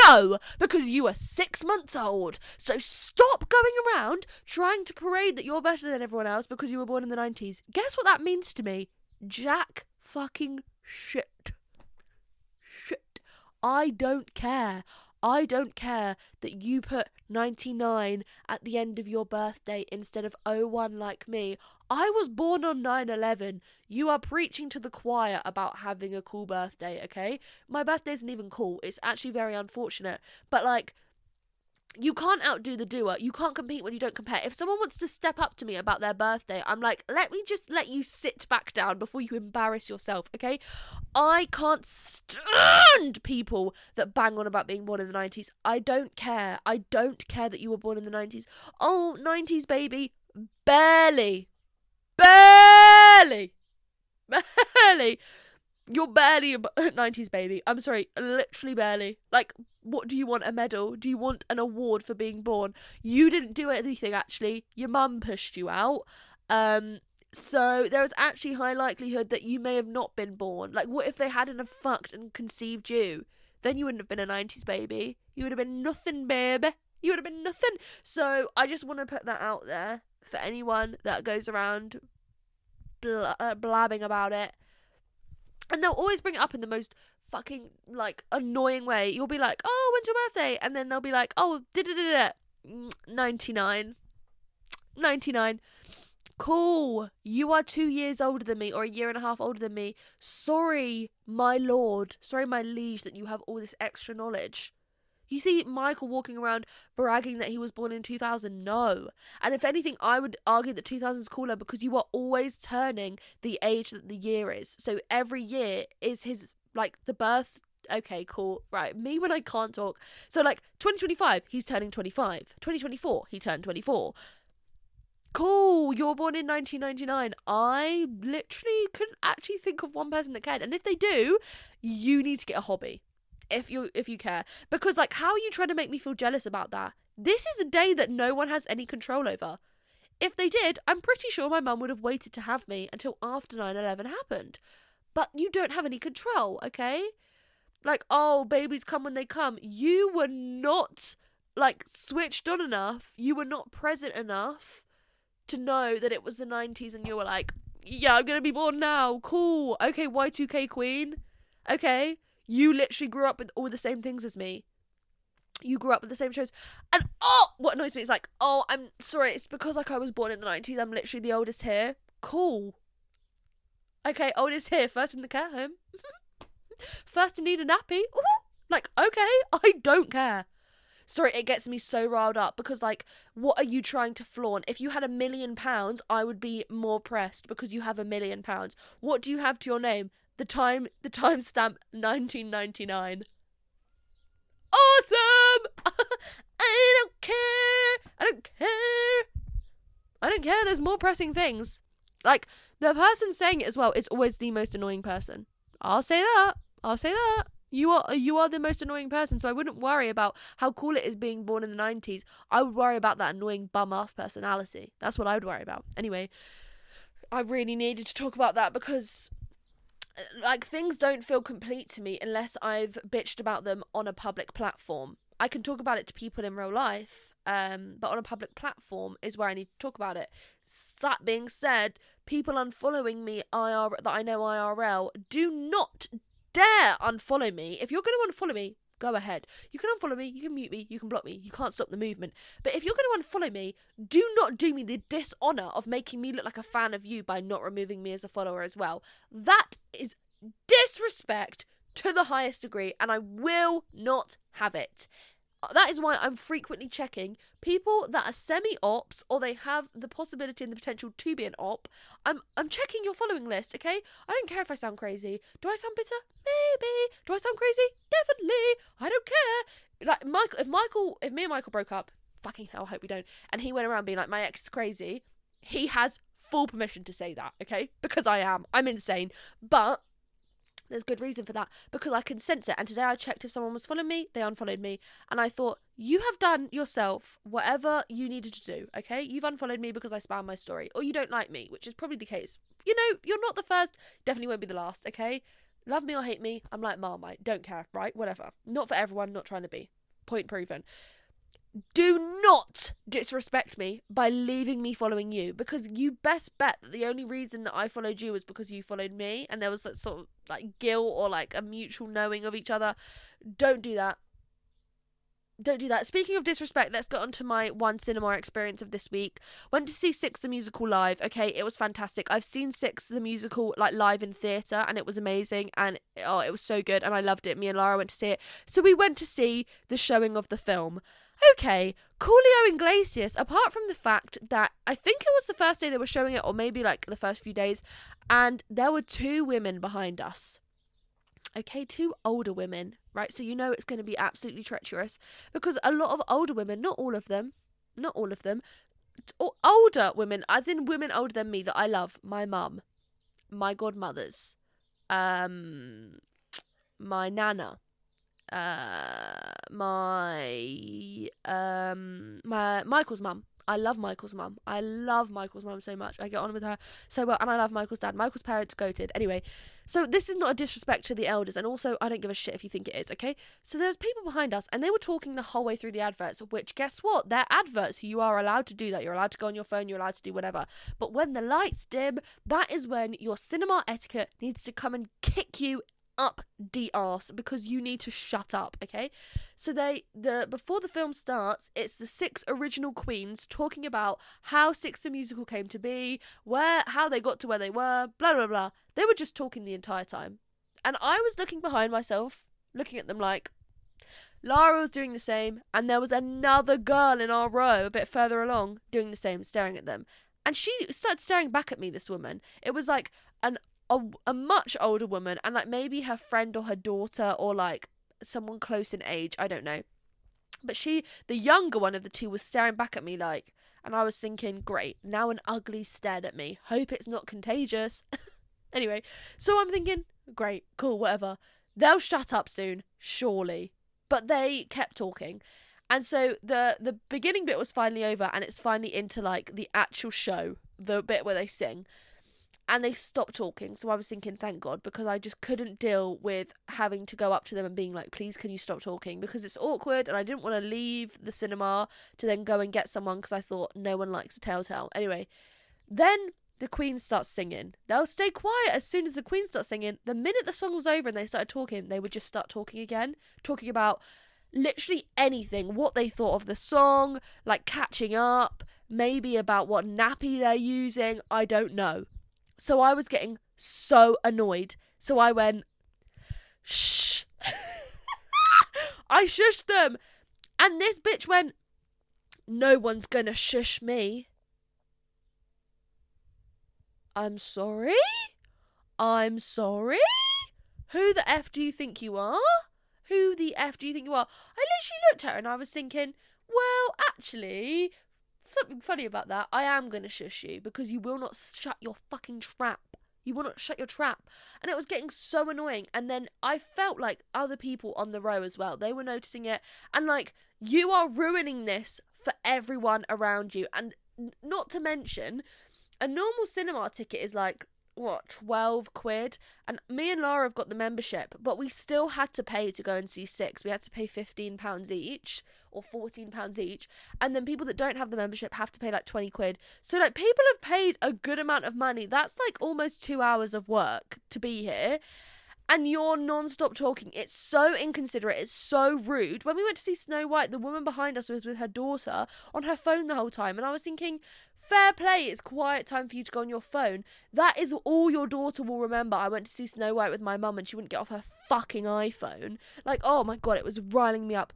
No, because you are 6 months old. So stop going around trying to parade that you're better than everyone else because you were born in the 90s. Guess what that means to me? Jack fucking shit. Shit. I don't care. I don't care that you put 99 at the end of your birthday instead of 01 like me. I was born on 9/11. You are preaching to the choir about having a cool birthday, okay? My birthday isn't even cool. It's actually very unfortunate. But, like, you can't outdo the doer. You can't compete when you don't compare. If someone wants to step up to me about their birthday, I'm like, let me just let you sit back down before you embarrass yourself, okay? I can't stand people that bang on about being born in the 90s. I don't care. I don't care that you were born in the 90s. Oh, 90s baby. Barely. Barely. Barely. You're barely a 90s baby. I'm sorry, literally barely. Like, what do you want? A medal? Do you want an award for being born? You didn't do anything, actually. Your mum pushed you out. So there is actually high likelihood that you may have not been born. Like, what if they hadn't have fucked and conceived you? Then you wouldn't have been a 90s baby. You would have been nothing, baby. You would have been nothing. So I just want to put that out there for anyone that goes around blabbing about it. And they'll always bring it up in the most fucking, like, annoying way. You'll be like, oh, when's your birthday? And then they'll be like, oh, 99. 99. Cool. You are 2 years older than me, or a year and a half older than me. Sorry, my lord. Sorry, my liege, that you have all this extra knowledge. You see Michael walking around bragging that he was born in 2000? No. And if anything, I would argue that 2000 is cooler because you are always turning the age that the year is. So every year is his, like, the birth. Okay, cool. Right. Me when I can't talk. So, like, 2025, he's turning 25. 2024, he turned 24. Cool. You're born in 1999. I literally couldn't actually think of one person that cared. And if they do, you need to get a hobby. If you care. Because, like, how are you trying to make me feel jealous about that? This is a day that no one has any control over. If they did, I'm pretty sure my mum would have waited to have me until after 9/11 happened. But you don't have any control, okay? Like, oh, babies come when they come. You were not, like, switched on enough. You were not present enough to know that it was the 90s and you were like, yeah, I'm going to be born now. Cool. Okay, Y2K queen. Okay. You literally grew up with all the same things as me. You grew up with the same shows. And, oh, what annoys me is like, oh, I'm sorry, it's because, like, I was born in the 90s. I'm literally the oldest here. Cool. Okay, oldest here. First in the care home. First to need a nappy. Ooh. Like, okay, I don't care. Sorry, it gets me so riled up because, like, what are you trying to flaunt? If you had £1 million, I would be more pressed because you have £1 million. What do you have to your name? The timestamp 1999. Awesome! I don't care. I don't care. There's more pressing things. Like, the person saying it as well is always the most annoying person. I'll say that. You are the most annoying person, so I wouldn't worry about how cool it is being born in the 90s. I would worry about that annoying bum-ass personality. That's what I would worry about. Anyway, I really needed to talk about that because, like, things don't feel complete to me unless I've bitched about them on a public platform. I can talk about it to people in real life, but on a public platform is where I need to talk about it. That being said, people unfollowing me that I know IRL, do not dare unfollow me. If you're going to unfollow me, go ahead. You can unfollow me, you can mute me, you can block me. You can't stop the movement. But if you're going to unfollow me, do not do me the dishonour of making me look like a fan of you by not removing me as a follower as well. That is disrespect to the highest degree, and I will not have it. That is why I'm frequently checking people that are semi-ops or they have the possibility and the potential to be an op. I'm checking your following list, okay? I don't care if I sound crazy. Do I sound bitter? Maybe. Do I sound crazy? Definitely. I don't care. Like, if me and Michael broke up, fucking hell, I hope we don't, and he went around being like, my ex is crazy, he has full permission to say that, okay? Because I'm insane. But there's good reason for that, because I can sense it. And today I checked if someone was following me, they unfollowed me. And I thought, you have done yourself whatever you needed to do, okay? You've unfollowed me because I spammed my story. Or you don't like me, which is probably the case. You know, you're not the first, definitely won't be the last, okay? Love me or hate me, I'm like Marmite. Don't care, right? Whatever. Not for everyone, not trying to be. Point proven. Do not disrespect me by leaving me following you, because you best bet that the only reason that I followed you was because you followed me and there was that sort of like guilt or like a mutual knowing of each other. Don't do that. Don't do that. Speaking of disrespect, let's get on to my one cinema experience of this week. Went to see Six the Musical live. Okay, it was fantastic. I've seen Six the Musical like live in theatre and it was amazing, and it was so good and I loved it. Me and Lara went to see it. So we went to see the showing of the film. Okay, Coolio Iglesias, apart from the fact that I think it was the first day they were showing it, or maybe like the first few days, and there were two women behind us. Okay, two older women, right? So you know it's going to be absolutely treacherous, because a lot of older women, not all of them, older women, as in women older than me that I love, my mum, my godmothers, my nana, my Michael's mum. I love Michael's mum. I love Michael's mum so much. I get on with her so well, and I love Michael's dad. Michael's parents goated. Anyway, so this is not a disrespect to the elders, and also I don't give a shit if you think it is, okay? So there's people behind us, and they were talking the whole way through the adverts, which, guess what? They're adverts. You are allowed to do that. You're allowed to go on your phone. You're allowed to do whatever. But when the lights dim, that is when your cinema etiquette needs to come and kick you up the arse, because you need to shut up, okay? So before the film starts, it's the six original queens talking about how Six the Musical came to be, how they got to where they were, blah blah blah. They were just talking the entire time, and I was looking behind myself, looking at them like, Lara was doing the same, and there was another girl in our row a bit further along doing the same, staring at them, and she started staring back at me, this woman. It was like a much older woman, and like maybe her friend or her daughter or like someone close in age, I don't know. But the younger one of the two, was staring back at me like, and I was thinking, great, now an ugly stared at me. Hope it's not contagious. Anyway, so I'm thinking, great, cool, whatever. They'll shut up soon, surely. But they kept talking. And so the beginning bit was finally over, and it's finally into like the actual show, the bit where they sing. And they stopped talking, so I was thinking, thank God, because I just couldn't deal with having to go up to them and being like, please, can you stop talking? Because it's awkward, and I didn't want to leave the cinema to then go and get someone, because I thought no one likes a telltale. Anyway, then the Queen starts singing. They'll stay quiet as soon as the Queen starts singing. The minute the song was over and they started talking, they would just start talking again, talking about literally anything, what they thought of the song, like catching up, maybe about what nappy they're using, I don't know. So I was getting so annoyed. So I went, shh. I shushed them. And this bitch went, no one's gonna shush me. I'm sorry? I'm sorry? Who the F do you think you are? Who the F do you think you are? I literally looked at her and I was thinking, well, actually, something funny about that. I am going to shush you because you will not shut your fucking trap. You will not shut your trap. And it was getting so annoying. And then I felt like other people on the row as well, they were noticing it. And like, you are ruining this for everyone around you. And not to mention, a normal cinema ticket is like, what, 12 quid? And me and Laura have got the membership, but we still had to pay to go and see Six. We had to pay £15 each or £14 each, and then people that don't have the membership have to pay like 20 quid. So like, people have paid a good amount of money. That's like almost 2 hours of work to be here, and you're non-stop talking. It's so inconsiderate. It's so rude. When we went to see Snow White, the woman behind us was with her daughter on her phone the whole time, and I was thinking, fair play, it's quiet time for you to go on your phone. That is all your daughter will remember. I went to see Snow White with my mum and she wouldn't get off her fucking iPhone. Like, oh my god, it was riling me up.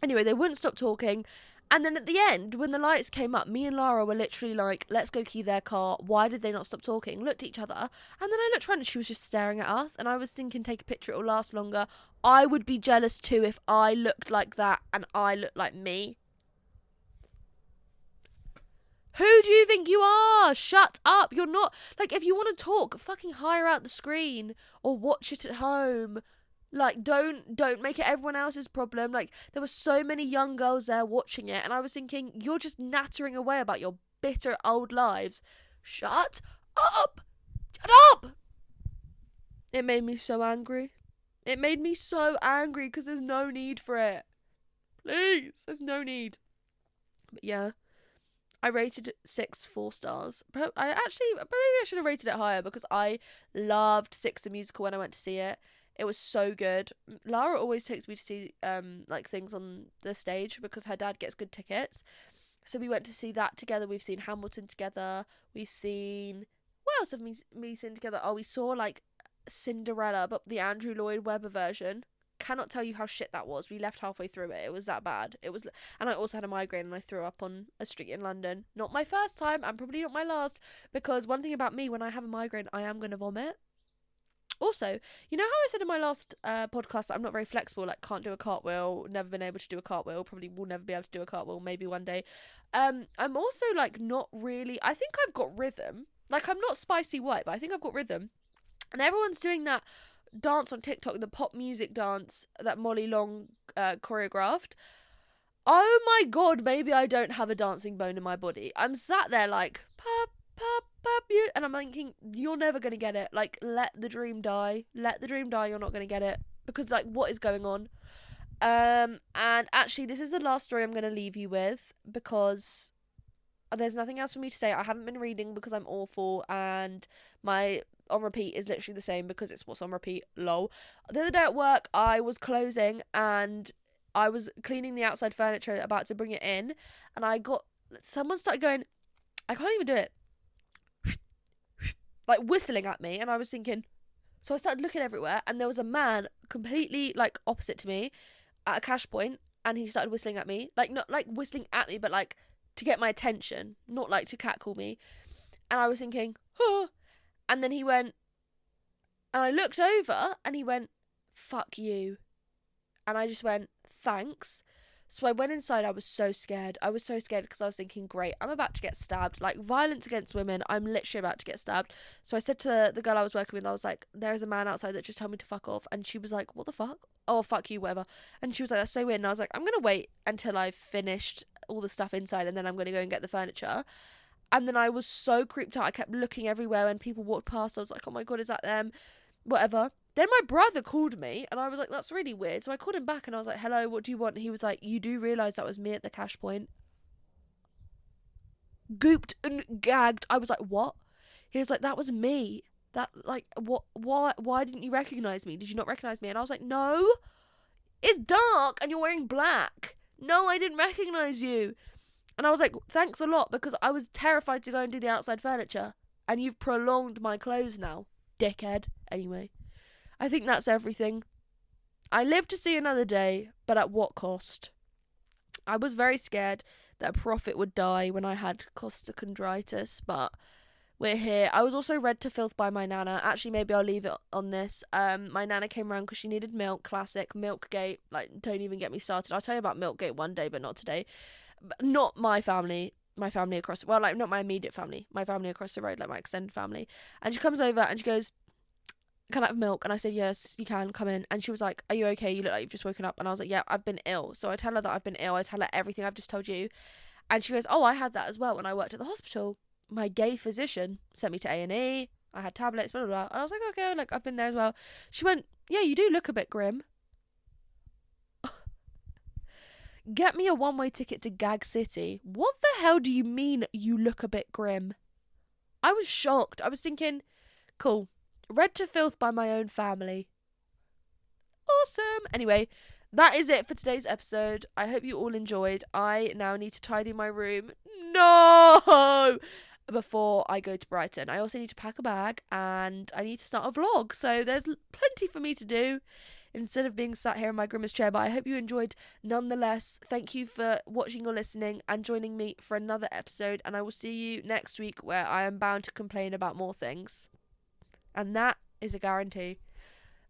Anyway, they wouldn't stop talking. And then at the end, when the lights came up, me and Lara were literally like, let's go key their car. Why did they not stop talking? Looked at each other. And then I looked around and she was just staring at us. And I was thinking, take a picture, it'll last longer. I would be jealous too if I looked like that and I looked like me. Who do you think you are? Shut up. You're not. Like, if you want to talk, fucking hire out the screen or watch it at home. Like, don't make it everyone else's problem. Like, there were so many young girls there watching it, and I was thinking, you're just nattering away about your bitter old lives. Shut up! Shut up! It made me so angry. It made me so angry because there's no need for it. Please, there's no need. But yeah, I rated Six 4 stars. Maybe I should have rated it higher because I loved Six the musical when I went to see it. It was so good. Lara always takes me to see like things on the stage because her dad gets good tickets. So we went to see that together. We've seen Hamilton together. We've seen, what else have we seen together? Oh, we saw like Cinderella, but the Andrew Lloyd Webber version. Cannot tell you how shit that was. We left halfway through it. It was that bad. It was, and I also had a migraine and I threw up on a street in London. Not my first time and probably not my last, because one thing about me, when I have a migraine, I am going to vomit. Also, you know how I said in my last podcast that I'm not very flexible, like can't do a cartwheel, never been able to do a cartwheel, probably will never be able to do a cartwheel, maybe one day. I'm also like not really, I think I've got rhythm. Like, I'm not spicy white, but I think I've got rhythm. And everyone's doing that dance on TikTok, the pop music dance that Molly Long choreographed. Oh my god, maybe I don't have a dancing bone in my body. I'm sat there like, pop, pop, pop, you, and I'm thinking, you're never going to get it. Like, let the dream die. Let the dream die, you're not going to get it. Because, like, what is going on? And actually, this is the last story I'm going to leave you with, because there's nothing else for me to say. I haven't been reading because I'm awful, and my on repeat is literally the same because it's what's on repeat, lol. The other day at work, I was closing, and I was cleaning the outside furniture, about to bring it in, and someone started going, I can't even do it, like whistling at me, and I was thinking, so I started looking everywhere, and there was a man completely like opposite to me at a cash point, and he started whistling at me, like not like whistling at me, but like to get my attention, not like to catcall me. And I was thinking, huh. And then he went, and I looked over, and he went, fuck you. And I just went, thanks. So I went inside. I was so scared. I was so scared because I was thinking, great, I'm about to get stabbed. Like, violence against women, I'm literally about to get stabbed. So I said to the girl I was working with, I was like, there's a man outside that just told me to fuck off. And she was like, what the fuck? Oh, fuck you, whatever. And she was like, that's so weird. And I was like, I'm going to wait until I've finished all the stuff inside, and then I'm going to go and get the furniture. And then I was so creeped out. I kept looking everywhere when people walked past. I was like, oh my God, is that them? Whatever. Then my brother called me, and I was like, that's really weird. So I called him back, and I was like, hello, what do you want? And he was like, you do realise that was me at the cash point? Gooped and gagged. I was like, what? He was like, that was me. That, like, what? Why didn't you recognise me? Did you not recognise me? And I was like, no. It's dark, and you're wearing black. No, I didn't recognise you. And I was like, thanks a lot, because I was terrified to go and do the outside furniture. And you've prolonged my close now, dickhead. Anyway, I think that's everything. I live to see another day, but at what cost? I was very scared that a prophet would die when I had costochondritis, but we're here. I was also read to filth by my nana. Actually, maybe I'll leave it on this. My nana came around because she needed milk. Classic. Milkgate. Like, don't even get me started. I'll tell you about Milkgate one day, but not today. Not my family. my family across, well, like not my immediate family, my family across the road, like my extended family. And she comes over and she goes, "Can I have milk?" And I said, "Yes, you can, come in." And she was like, "Are you okay? You look like you've just woken up." And I was like, "Yeah, I've been ill." So I tell her that I've been ill. I tell her everything I've just told you. And she goes, "Oh, I had that as well when I worked at the hospital. My gay physician sent me to A&E. I had tablets, blah, blah, blah." And I was like, "Okay, like I've been there as well." She went, "Yeah, you do look a bit grim. Get me a one-way ticket to Gag City." What the hell do you mean you look a bit grim? I was shocked. I was thinking, cool. Read to filth by my own family. Awesome. Anyway, that is it for today's episode. I hope you all enjoyed. I now need to tidy my room. No! Before I go to Brighton. I also need to pack a bag and I need to start a vlog. So there's plenty for me to do instead of being sat here in my grimmest chair. But I hope you enjoyed nonetheless. Thank you for watching or listening and joining me for another episode. And I will see you next week where I am bound to complain about more things. And that is a guarantee.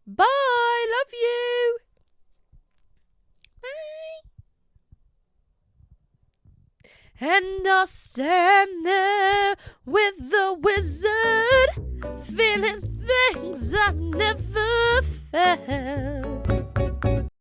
Bye! Love you! Bye! And I'll stand there with the wizard, feeling things I've never felt.